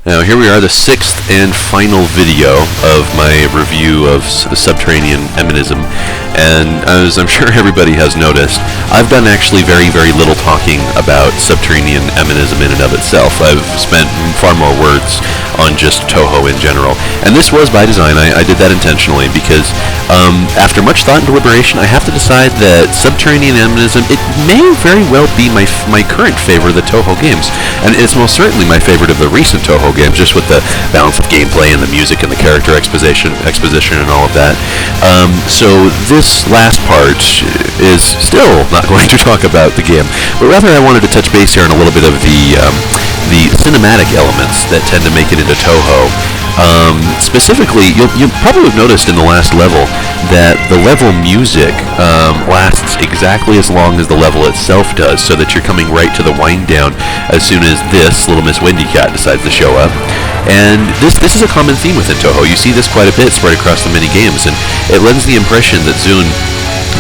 Now here we are, the sixth and final video of my review of Subterranean Animism, and as I'm sure everybody has noticed, I've done actually very, very little talking about Subterranean Animism in and of itself. I've spent far more words on just Touhou in general, and this was by design. I did that intentionally because after much thought and deliberation, I have to decide that Subterranean Animism, it may very well be my current favorite of the Touhou games, and it's most certainly my favorite of the recent Touhou games, just with the balance of gameplay and the music and the character exposition and all of that. So this last part is still not going to talk about the game, but rather I wanted to touch base here on a little bit of the cinematic elements that tend to make it into Touhou. Specifically, you'll probably have noticed in the last level that the level music lasts exactly as long as the level itself does, so that you're coming right to the wind down as soon as this little Miss Windy Cat decides to show up. And this is a common theme within Touhou. You see this quite a bit spread across the many games, and it lends the impression that Zune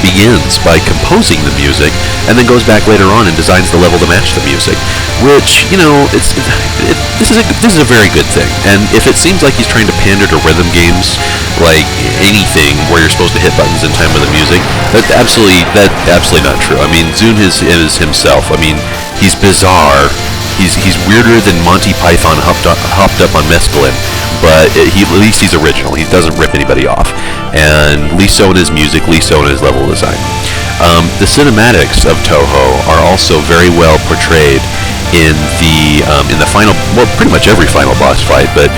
begins by composing the music and then goes back later on and designs the level to match the music, which, you know, this is a very good thing. And if it seems like he's trying to pander to rhythm games, like anything where you're supposed to hit buttons in time with the music, that's absolutely not true. I mean, Zune is himself. I mean, he's bizarre. He's weirder than Monty Python hopped up on mescaline, but at least he's original. He doesn't rip anybody off, and at least so in his music, at least so in his level design. The cinematics of Touhou are also very well portrayed in the final, well, pretty much every final boss fight, but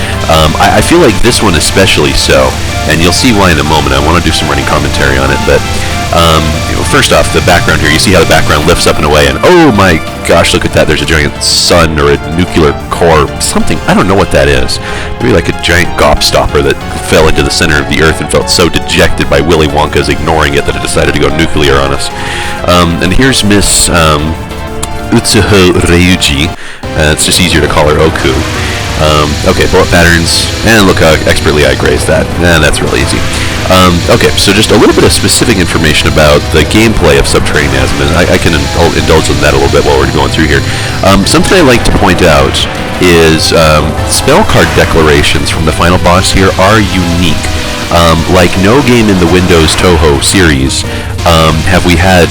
I feel like this one especially so, and you'll see why in a moment. I want to do some running commentary on it, but first off, the background here, you see how the background lifts up and away, and oh my gosh, look at that, there's a giant sun or a nuclear core, something, I don't know what that is, maybe like a giant gobstopper that fell into the center of the earth and felt so dejected by Willy Wonka's ignoring it that it decided to go nuclear on us. And here's Miss Touhou Ryuji, it's just easier to call her Oku. Okay, bullet patterns, and look how expertly I grazed that. That's really easy. Okay, so just a little bit of specific information about the gameplay of Subterranean Animism. I can indulge in that a little bit while we're going through here. Something I like to point out is spell card declarations from the final boss here are unique. Like no game in the Windows Touhou series have we had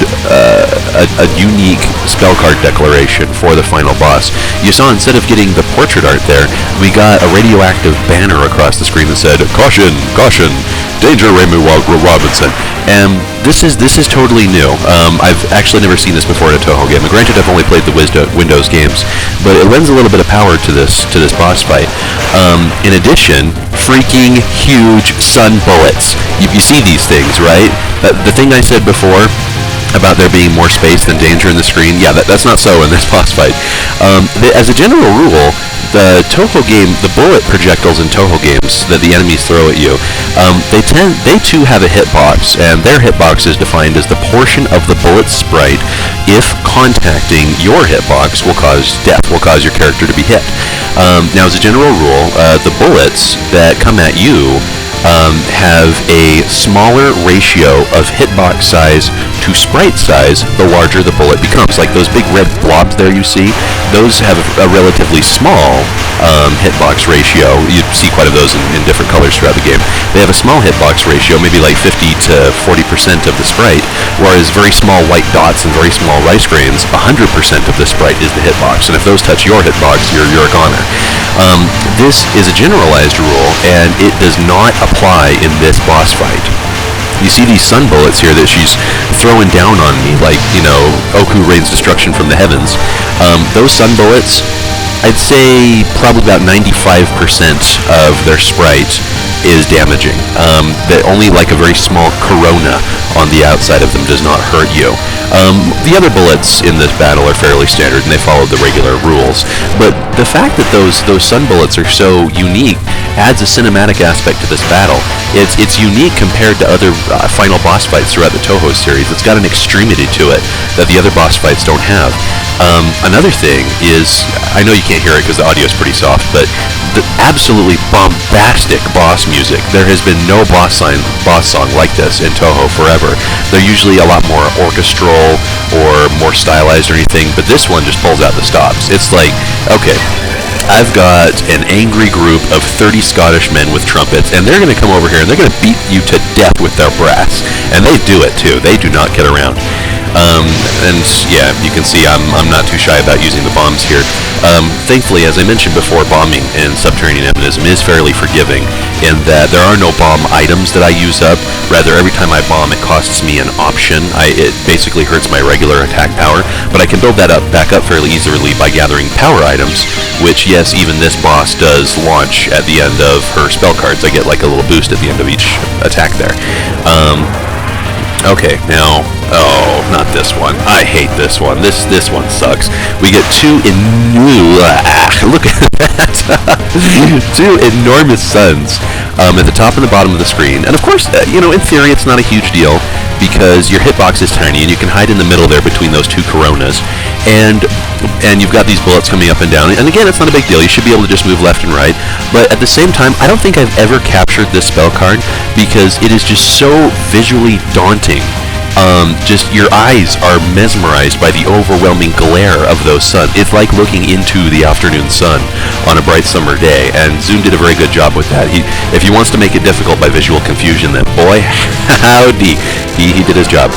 a unique spell card declaration for the final boss. You saw, instead of getting the portrait art there, we got a radioactive banner across the screen that said, "Caution, caution, danger, Raymond Robinson." And this is totally new. I've actually never seen this before in a Touhou game. Granted, I've only played the Windows games, but it lends a little bit of power to this boss fight. In addition, freaking huge sun bullets. You see these things, right? The thing I said before about there being more space than danger in the screen, yeah, that's not so in this boss fight. As a general rule, the Touhou game, the bullet projectiles in Touhou games that the enemies throw at you, they too have a hitbox, and their hitbox is defined as the portion of the bullet sprite, if contacting your hitbox, will cause death, will cause your character to be hit. Now, as a general rule, the bullets that come at you have a smaller ratio of hitbox size to sprite size the larger the bullet becomes. Like those big red blobs there you see, those have a relatively small hitbox ratio. You see quite a those in different colors throughout the game. They have a small hitbox ratio, maybe like 50 to 40% of the sprite, whereas very small white dots and very small rice grains, 100% of the sprite is the hitbox, and if those touch your hitbox, you're a goner. This is a generalized rule, and it does not apply in this boss fight. You see these sun bullets here that she's throwing down on me, like, you know, Oku rains destruction from the heavens. Those sun bullets, I'd say probably about 95% of their sprite is damaging. That only like a very small corona on the outside of them does not hurt you. The other bullets in this battle are fairly standard, and they follow the regular rules. But the fact that those sun bullets are so unique adds a cinematic aspect to this battle. It's unique compared to other final boss fights throughout the Touhou series. It's got an extremity to it that the other boss fights don't have. Another thing is, I know you can't hear it because the audio is pretty soft, but the absolutely bombastic boss music. There has been no boss song like this in Touhou forever. They're usually a lot more orchestral or more stylized or anything, but this one just pulls out the stops. It's like, okay, I've got an angry group of 30 Scottish men with trumpets, and they're going to come over here and they're going to beat you to death with their brass. And they do it too. They do not get around. And yeah, you can see I'm not too shy about using the bombs here. Thankfully, as I mentioned before, bombing in Subterranean Animism is fairly forgiving in that there are no bomb items that I use up. Rather, every time I bomb, it costs me an option. It basically hurts my regular attack power, but I can build that back up fairly easily by gathering power items, which, yes, even this boss does launch at the end of her spell cards. I get like a little boost at the end of each attack there. Okay, now, oh, not this one. I hate this one. This one sucks. We get look at that. Two enormous suns at the top and the bottom of the screen. And of course, in theory, it's not a huge deal because your hitbox is tiny and you can hide in the middle there between those two coronas. And you've got these bullets coming up and down. And again, it's not a big deal. You should be able to just move left and right. But at the same time, I don't think I've ever captured this spell card because it is just so visually daunting. Just your eyes are mesmerized by the overwhelming glare of those suns. It's like looking into the afternoon sun on a bright summer day, and Zoom did a very good job with that. If he wants to make it difficult by visual confusion, then boy, howdy, he did his job.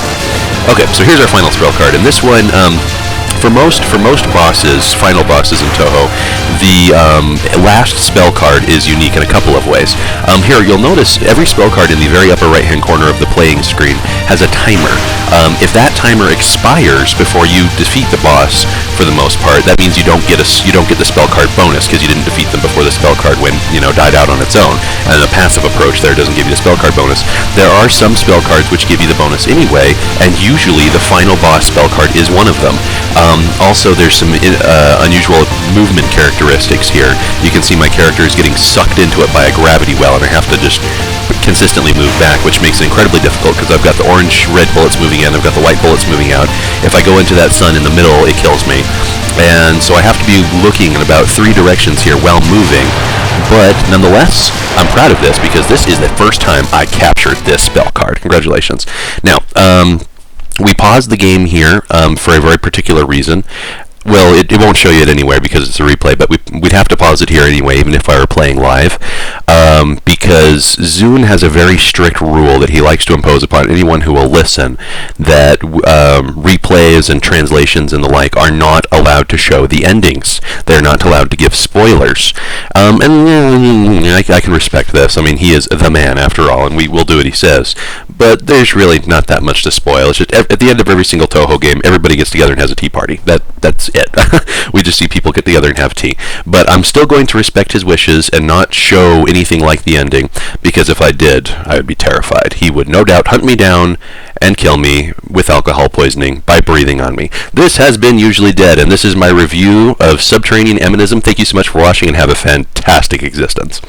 Okay, so here's our final spell card, and this one, for most bosses, final bosses in Touhou, the last spell card is unique in a couple of ways. Here, you'll notice every spell card in the very upper right-hand corner of the playing screen has a timer. If that timer expires before you defeat the boss, for the most part, that means you don't get the spell card bonus because you didn't defeat them before the spell card died out on its own. And the passive approach there doesn't give you the spell card bonus. There are some spell cards which give you the bonus anyway, and usually the final boss spell card is one of them. Also, there's some unusual movement characteristics here. You can see my character is getting sucked into it by a gravity well, and I have to just consistently move back, which makes it incredibly difficult because I've got the orange-red bullets moving in, I've got the white bullets moving out. If I go into that sun in the middle, it kills me. And so I have to be looking in about 3 directions here while moving. But nonetheless, I'm proud of this because this is the first time I captured this spell card. Congratulations. Now, we paused the game here for a very particular reason. Well, it won't show you it anywhere because it's a replay, but we'd have to pause it here anyway, even if I were playing live, because Zune has a very strict rule that he likes to impose upon anyone who will listen, that replays and translations and the like are not allowed to show the endings. They're not allowed to give spoilers. And I can respect this. I mean, he is the man, after all, and we will do what he says. But there's really not that much to spoil. It's just at the end of every single Touhou game, everybody gets together and has a tea party. That's it. We just see people get together and have tea. But I'm still going to respect his wishes and not show anything like the ending, because if I did, I would be terrified. He would no doubt hunt me down and kill me with alcohol poisoning by breathing on me. This has been Usually Dead, and this is my review of Subterranean Animism. Thank you so much for watching, and have a fantastic existence.